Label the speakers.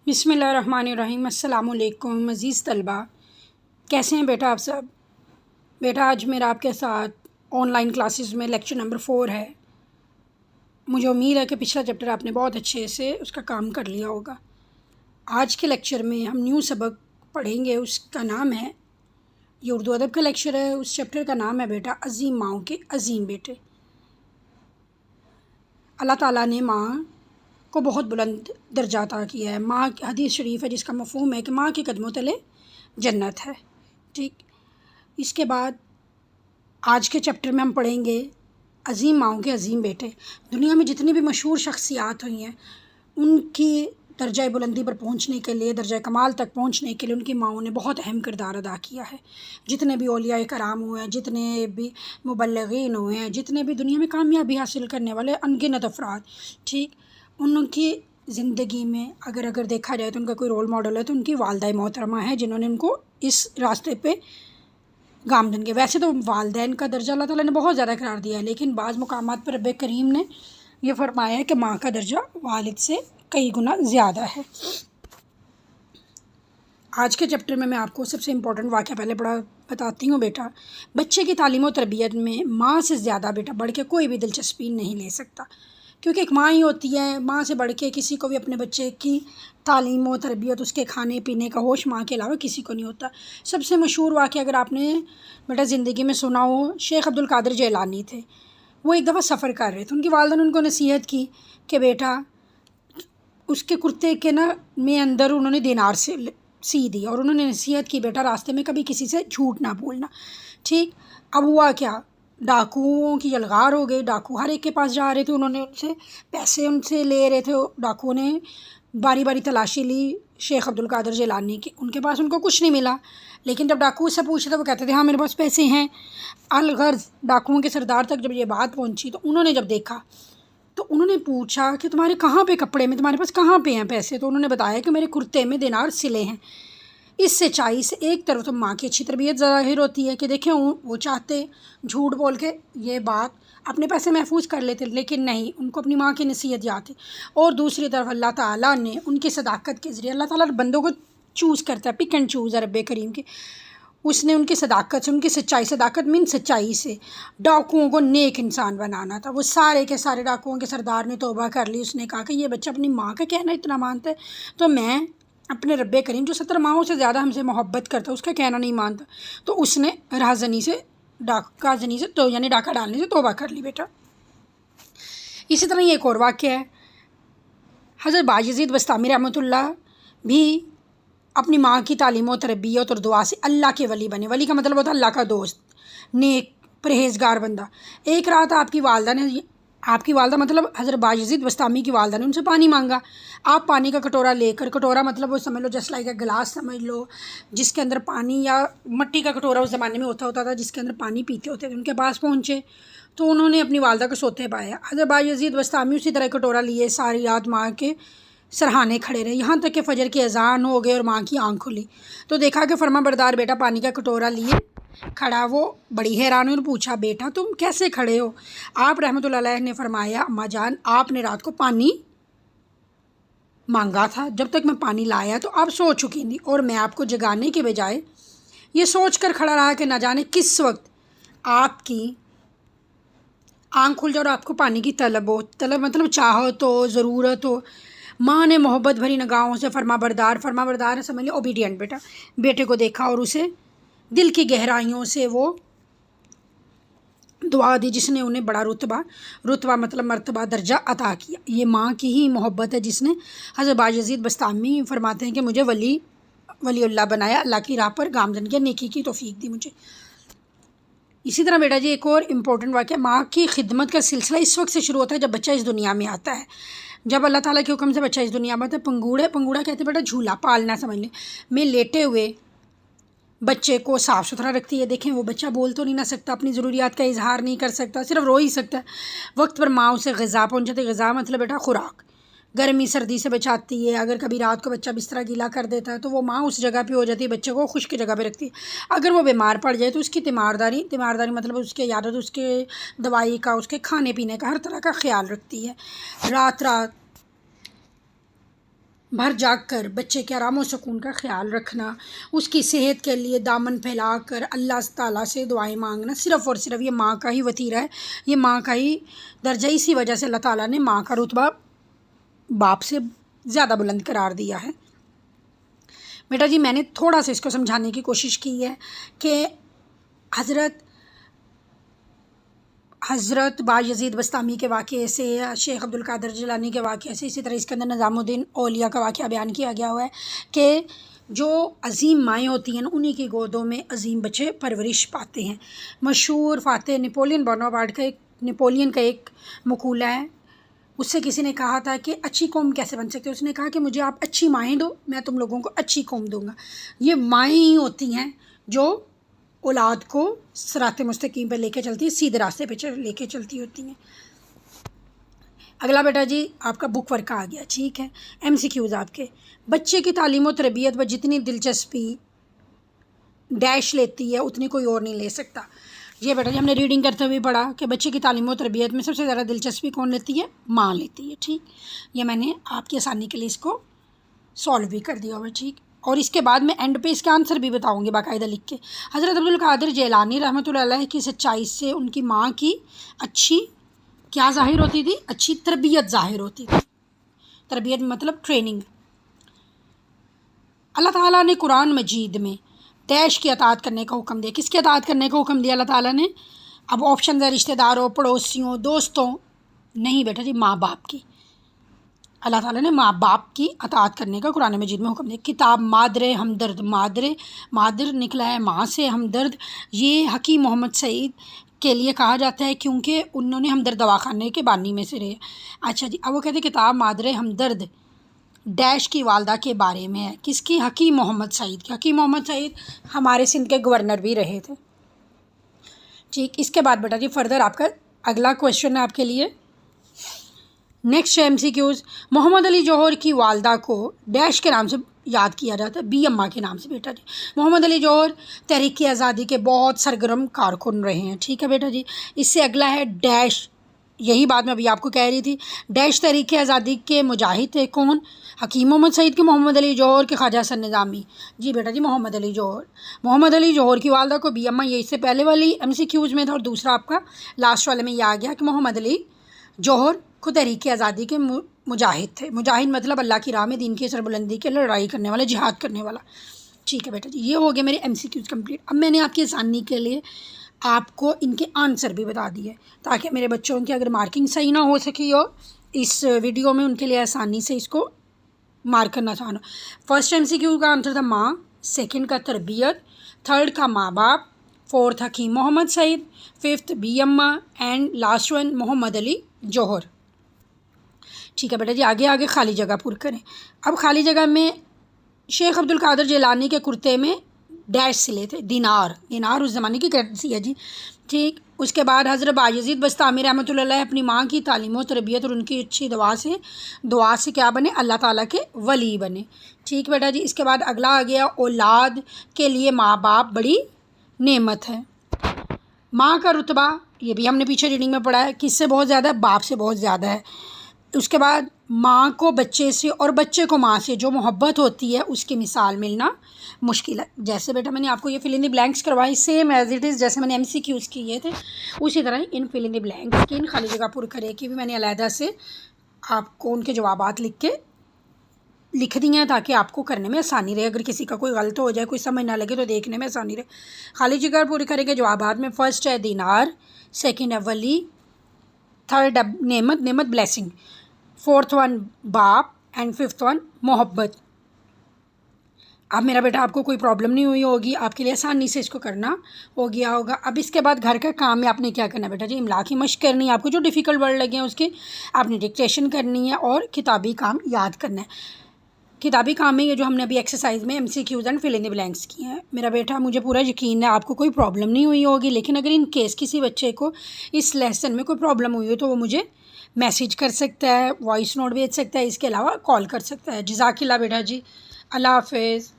Speaker 1: بسم اللہ الرحمن الرحیم۔ السلام علیکم عزیز طلبہ، کیسے ہیں بیٹا آپ سب؟ بیٹا آج میرا آپ کے ساتھ آن لائن کلاسز میں لیکچر نمبر 4 ہے۔ مجھے امید ہے کہ پچھلا چیپٹر آپ نے بہت اچھے سے اس کا کام کر لیا ہوگا۔ آج کے لیکچر میں ہم نیو سبق پڑھیں گے، اس کا نام ہے، یہ اردو ادب کا لیکچر ہے، اس چیپٹر کا نام ہے بیٹا عظیم ماؤں کے عظیم بیٹے۔ اللہ تعالیٰ نے ماں کو بہت بلند درجہ عطا کیا ہے۔ ماں کی حدیث شریف ہے جس کا مفہوم ہے کہ ماں کے قدموں تلے جنت ہے، ٹھیک۔ اس کے بعد آج کے چیپٹر میں ہم پڑھیں گے عظیم ماؤں کے عظیم بیٹے۔ دنیا میں جتنی بھی مشہور شخصیات ہوئی ہیں، ان کی درجہ بلندی پر پہنچنے کے لیے، درجہ کمال تک پہنچنے کے لیے ان کی ماؤں نے بہت اہم کردار ادا کیا ہے۔ جتنے بھی اولیاء کرام ہوئے ہیں، جتنے بھی مبلغین ہوئے ہیں، جتنے بھی دنیا میں کامیابی حاصل کرنے والے ان گنت افراد، ٹھیک، ان کی زندگی میں اگر دیکھا جائے تو ان کا کوئی رول ماڈل ہے تو ان کی والدہ محترمہ ہے، جنہوں نے ان کو اس راستے پہ گامزن کیا۔ ویسے تو والدین کا درجہ اللہ تعالیٰ نے بہت زیادہ قرار دیا ہے، لیکن بعض مقامات پر رب کریم نے یہ فرمایا ہے کہ ماں کا درجہ والد سے کئی گنا زیادہ ہے۔ آج کے چیپٹر میں آپ کو سب سے امپورٹنٹ واقعہ پہلے بتاتی ہوں بیٹا۔ بچے کی تعلیم و تربیت میں ماں سے زیادہ بیٹا بڑھ کے کوئی بھی دلچسپی نہیں لے سکتا، کیونکہ ایک ماں ہی ہوتی ہے۔ ماں سے بڑھ کے کسی کو بھی اپنے بچے کی تعلیم و تربیت، اس کے کھانے پینے کا ہوش ماں کے علاوہ کسی کو نہیں ہوتا۔ سب سے مشہور واقعہ اگر آپ نے بیٹا زندگی میں سنا ہو، شیخ عبد القادر جیلانی تھے۔ وہ ایک دفعہ سفر کر رہے تھے، ان کی والدہ نے ان کو نصیحت کی کہ بیٹا اس کے کرتے کے میں اندر انہوں نے دینار سے سی دی، اور انہوں نے نصیحت کی بیٹا راستے میں کبھی کسی سے جھوٹ نہ بولنا، ٹھیک۔ اب ہوا کیا، ڈاکوؤں کی یلغار ہو گئی، ڈاکو ہر ایک کے پاس جا رہے تھے، انہوں نے ان سے پیسے ان سے لے رہے تھے۔ ڈاکوؤں نے باری باری تلاشی لی شیخ عبد القادر جیلانی کی، ان کے پاس ان کو کچھ نہیں ملا، لیکن جب ڈاکو سے پوچھے تو وہ کہتے تھے ہاں میرے پاس پیسے ہیں۔ الغرض ڈاکوؤں کے سردار تک جب یہ بات پہنچی تو انہوں نے جب دیکھا تو انہوں نے پوچھا کہ تمہارے کہاں پہ کپڑے میں، تمہارے پاس کہاں پہ ہیں پیسے؟ تو انہوں نے بتایا کہ میرے کرتے میں دینار سلے ہیں۔ اس سچائی سے ایک طرف تو ماں کی اچھی تربیت ظاہر ہوتی ہے کہ دیکھیں وہ چاہتے جھوٹ بول کے یہ بات اپنے پیسے محفوظ کر لیتے، لیکن نہیں، ان کو اپنی ماں کی نصیحت یاد تھی۔ اور دوسری طرف اللہ تعالیٰ نے ان کی صداقت کے ذریعے، اللہ تعالیٰ بندوں کو چوز کرتا ہے، پک اینڈ چوز ہے رب کریم کی، اس نے ان کی صداقت سے، ان کی سچائی، صداقت من سچائی سے ڈاکوؤں کو نیک انسان بنانا تھا۔ وہ سارے کے سارے ڈاکوؤں کے سردار نے توبہ کر لی۔ اس نے کہا کہ یہ بچہ اپنی ماں کا کہنا اتنا مانتا ہے تو میں اپنے رب کریم جو 70 ماؤں سے زیادہ ہم سے محبت کرتا ہے اس کا کہنا نہیں مانتا، تو اس نے راہزنی سے یعنی ڈاکہ ڈالنے سے توبہ کر لی بیٹا۔ اسی طرح یہ ایک اور واقعہ ہے، حضرت بایزید بستامی رحمۃ اللہ بھی اپنی ماں کی تعلیم و تربیت اور دعا سے اللہ کے ولی بنے۔ ولی کا مطلب ہوتا ہے اللہ کا دوست، نیک پرہیزگار بندہ۔ ایک رات آپ کی والدہ مطلب حضرت بایزید بستامی کی والدہ نے ان سے پانی مانگا۔ آپ پانی کا کٹورا لے کر، کٹورا مطلب وہ سمجھ لو جسٹ لائک اے گلاس سمجھ لو، جس کے اندر پانی، یا مٹی کا کٹورا اس زمانے میں ہوتا تھا جس کے اندر پانی پیتے ہوتے تھے، ان کے پاس پہنچے تو انہوں نے اپنی والدہ کو سوتے پایا۔ حضرت بایزید بستامی اسی طرح کٹورا لیے ساری رات ماں کے سرہانے کھڑے رہے، یہاں تک کہ فجر کی اذان ہو گئی اور ماں کی آنکھ کھلی تو دیکھا کہ فرما بردار بیٹا پانی کا کٹورا لیے کھڑا۔ وہ بڑی حیران ہوئی اور پوچھا بیٹا تم کیسے کھڑے ہو؟ آپ رحمۃ اللہ علیہ نے فرمایا اماں جان آپ نے رات کو پانی مانگا تھا، جب تک میں پانی لایا تو آپ سو چکی تھی، اور میں آپ کو جگانے کے بجائے یہ سوچ کر کھڑا رہا کہ نہ جانے کس وقت آپ کی آنکھ کھل جائے اور آپ کو پانی کی طلب مطلب چاہت ہو، ضرورت ہو۔ ماں نے محبت بھری نگاہوں سے فرما بردار سمجھ لیں اوبیڈینٹ بیٹے کو دیکھا اور اسے دل کی گہرائیوں سے وہ دعا دی جس نے انہیں بڑا رتبہ مطلب مرتبہ درجہ عطا کیا۔ یہ ماں کی ہی محبت ہے جس نے حضرت بایزید بستامی فرماتے ہیں کہ مجھے ولی اللہ بنایا، اللہ کی راہ پر گامزن کیا، نیکی کی توفیق دی مجھے۔ اسی طرح بیٹا جی ایک اور امپورٹنٹ واقعہ، ماں کی خدمت کا سلسلہ اس وقت سے شروع ہوتا ہے جب بچہ اس دنیا میں آتا ہے۔ جب اللہ تعالیٰ کے حکم سے بچہ اس دنیا میں آتا ہے، پنگوڑا کہتے ہیں بیٹا جھولا پالنا سمجھ لیں، میں لیٹے ہوئے بچے کو صاف ستھرا رکھتی ہے۔ دیکھیں وہ بچہ بول تو نہیں نہ سکتا، اپنی ضروریات کا اظہار نہیں کر سکتا، صرف رو ہی سکتا ہے۔ وقت پر ماں اسے غذا پہنچاتی، غذا مطلب بیٹا خوراک، گرمی سردی سے بچاتی ہے۔ اگر کبھی رات کو بچہ بستر گیلا کر دیتا ہے تو وہ ماں اس جگہ پہ ہو جاتی ہے، بچے کو خشک جگہ پہ رکھتی ہے۔ اگر وہ بیمار پڑ جائے تو اس کی تیمارداری مطلب اس کے عیادت، اس کے دوائی کا، اس کے کھانے پینے کا، ہر طرح کا خیال رکھتی ہے۔ رات بھر جاگ کر بچے کے آرام و سکون کا خیال رکھنا، اس کی صحت کے لیے دامن پھیلا کر اللہ تعالیٰ سے دعائیں مانگنا، صرف اور صرف یہ ماں کا ہی وطیرہ ہے، یہ ماں کا ہی درجہ، اسی وجہ سے اللہ تعالیٰ نے ماں کا رتبہ باپ سے زیادہ بلند قرار دیا ہے۔ بیٹا جی میں نے تھوڑا سا اس کو سمجھانے کی کوشش کی ہے کہ حضرت بایزید بسطامی کے واقعے سے، شیخ عبد القادر جیلانی کے واقعے سے، اسی طرح اس کے اندر نظام الدین اولیاء کا واقعہ بیان کیا گیا ہوا ہے کہ جو عظیم مائیں ہوتی ہیں انہی کی گودوں میں عظیم بچے پرورش پاتے ہیں۔ مشہور فاتح نپولین کا ایک مقولہ ہے، اس سے کسی نے کہا تھا کہ اچھی قوم کیسے بن سکتے، اس نے کہا کہ مجھے آپ اچھی مائیں دو، میں تم لوگوں کو اچھی قوم دوں گا۔ یہ مائیں ہی ہوتی ہیں جو اولاد کو صراط مستقیم پہ لے کے چلتی ہے، سیدھے راستے پہ لے کے چلتی ہوتی ہیں۔ اگلا بیٹا جی آپ کا بک ورک آ گیا، ٹھیک ہے، ایم سی کیوز آپ کے۔ بچے کی تعلیم و تربیت و جتنی دلچسپی ڈیش لیتی ہے اتنی کوئی اور نہیں لے سکتا۔ یہ بیٹا جی ہم نے ریڈنگ کرتے ہوئے پڑھا کہ بچے کی تعلیم و تربیت میں سب سے زیادہ دلچسپی کون لیتی ہے؟ ماں لیتی ہے، ٹھیک۔ یہ میں نے آپ کی آسانی کے لیے اس کو سولو بھی کر دیا ہوا، ٹھیک۔ اور اس کے بعد میں اینڈ پہ اس کے آنسر بھی بتاؤں گی باقاعدہ لکھ کے۔ حضرت عبد القادر جیلانی رحمۃ اللہ علیہ کی سچائی سے ان کی ماں کی اچھی کیا ظاہر ہوتی تھی؟ اچھی تربیت ظاہر ہوتی تھی۔ تربیت مطلب ٹریننگ۔ اللہ تعالیٰ نے قرآن مجید میں ڈیش کی اطاعت کرنے کا حکم دیا۔ کس کی اطاعت کرنے کا حکم دیا اللہ تعالیٰ نے؟ اب آپشن ہے رشتہ داروں، پڑوسیوں، دوستوں، نہیں بیٹا جی ماں باپ کی۔ اللہ تعالیٰ نے ماں باپ کی اطاعت کرنے کا قرآن مجید میں حکم دیا۔ کتاب مادر ہمدرد، مادر نکلا ہے ماں سے، ہمدرد یہ حکیم محمد سعید کے لیے کہا جاتا ہے کیونکہ انہوں نے ہمدرد دواخانے کے بانی میں سے رہے۔ اچھا جی اب وہ کہتے ہیں کتاب مادر ہمدرد ڈیش کی والدہ کے بارے میں ہے، کس کی؟ حکیم محمد سعید کی۔ حکیم محمد سعید ہمارے سندھ کے گورنر بھی رہے تھے، ٹھیک۔ اس کے بعد بیٹا جی فردر آپ کا اگلا کویشچن ہے آپ کے لیے، نیکسٹ ایم سی کیوز۔ محمد علی جوہر کی والدہ کو ڈیش کے نام سے یاد کیا جاتا ہے؟ بی اماں کے نام سے بیٹا جی۔ محمد علی جوہر تحریک آزادی کے بہت سرگرم کارکن رہے ہیں، ٹھیک ہے بیٹا جی۔ اس سے اگلا ہے ڈیش، یہی بات میں ابھی آپ کو کہہ رہی تھی، ڈیش تحریک آزادی کے مجاہد تھے کون؟ حکیم محمد سعید کے، محمد علی جوہر کے، خواجہ حسن نظامی۔ جی بیٹا جی محمد علی جوہر۔ محمد علی جوہر کی والدہ کو بی اماں، یہ اس سے پہلے والی ایم سی کیوز میں تھا، اور دوسرا آپ کا لاسٹ والے میں یہ آ گیا کہ محمد علی جوہر کو تحریک آزادی کے مجاہد تھے۔ مجاہد مطلب اللہ کی راہ میں دین کی سربلندی کے لڑائی کرنے والا، جہاد کرنے والا، ٹھیک ہے بیٹا جی۔ یہ ہو گیا میرے ایم سی کیوز کمپلیٹ۔ اب میں نے آپ کی آسانی کے لیے آپ کو ان کے آنسر بھی بتا دیے تاکہ میرے بچوں کی اگر مارکنگ صحیح نہ ہو سکی ہو اس ویڈیو میں، ان کے لیے آسانی سے اس کو مارک کرنا چاہنا۔ فرسٹ ایم سی کیو کا آنسر تھا ماں، سیکنڈ کا تربیت، تھرڈ کا ماں باپ، fourth Hakim Muhammad Saeed, fifth be اماں، اینڈ لاسٹ ون محمد علی جوہر، ٹھیک ہے بیٹا جی۔ آگے خالی جگہ پر کریں۔ اب خالی جگہ میں شیخ عبد القادر جیلانی کے کرتے میں ڈیش سلے تھے؟ دینار اس زمانے کی کرنسی ہے جی، ٹھیک۔ اس کے بعد حضرت بایزید بسطامی رحمۃ اللہ علیہ اپنی ماں کی تعلیم و تربیت اور ان کی اچھی دعا سے کیا بنے؟ اللہ تعالیٰ کے ولی بنے، ٹھیک بیٹا جی۔ اس کے بعد اگلا آ گیا اولاد کے لیے ماں باپ بڑی نعمت ہے۔ ماں کا رتبہ یہ بھی ہم نے پیچھے ریڈنگ میں پڑھا ہے، کس سے بہت زیادہ ہے؟ باپ سے بہت زیادہ ہے۔ اس کے بعد ماں کو بچے سے اور بچے کو ماں سے جو محبت ہوتی ہے اس کی مثال ملنا مشکل ہے۔ جیسے بیٹا میں نے آپ کو یہ فل ان دی بلینکس کروائی، سیم ایز اٹ از جیسے میں نے ایم سی کیوز کیے تھے اسی طرح ان فل ان دی بلینکس کی، ان خالی جگہ پر کرے کی بھی میں نے علیحدہ سے آپ کو ان کے جوابات لکھ دیے ہیں تاکہ آپ کو کرنے میں آسانی رہے۔ اگر کسی کا کوئی غلط ہو جائے، کوئی سمجھ نہ لگے تو دیکھنے میں آسانی رہے۔ خالی جگہ پوری کرے کے جوابات میں فرسٹ ہے دینار، سیکنڈ ہے ولی، تھرڈ نعمت بلیسنگ، فورتھ ون باپ، اینڈ ففتھ ون محبت۔ اب میرا بیٹا آپ کو کوئی پرابلم نہیں ہوئی ہوگی، آپ کے لیے آسانی سے اس کو کرنا ہو گیا ہوگا۔ اب اس کے بعد گھر کا کام میں آپ نے کیا کرنا ہے بیٹا جی؟ املا کی مشق کرنی ہے آپ کو، جو ڈیفیکلٹ ورڈ لگے ہیں اس کے آپ نے ڈکٹیشن کرنی ہے اور کتابی کام یاد کرنا ہے۔ کتابی کام میں یہ جو ہم نے ابھی ایکسرسائز میں M C Qs and fill in the blanks کی ہیں، میرا بیٹا مجھے پورا یقین ہے آپ کو کوئی پرابلم نہیں ہوئی ہوگی، لیکن اگر ان کیس کسی بچے کو اس لیسن میں کوئی پرابلم ہوئی ہو تو وہ مجھے میسیج کر سکتا ہے، وائس نوٹ بھیج سکتا ہے، اس کے علاوہ کال کر سکتا ہے۔ جزاک اللہ بیٹا جی، اللہ حافظ۔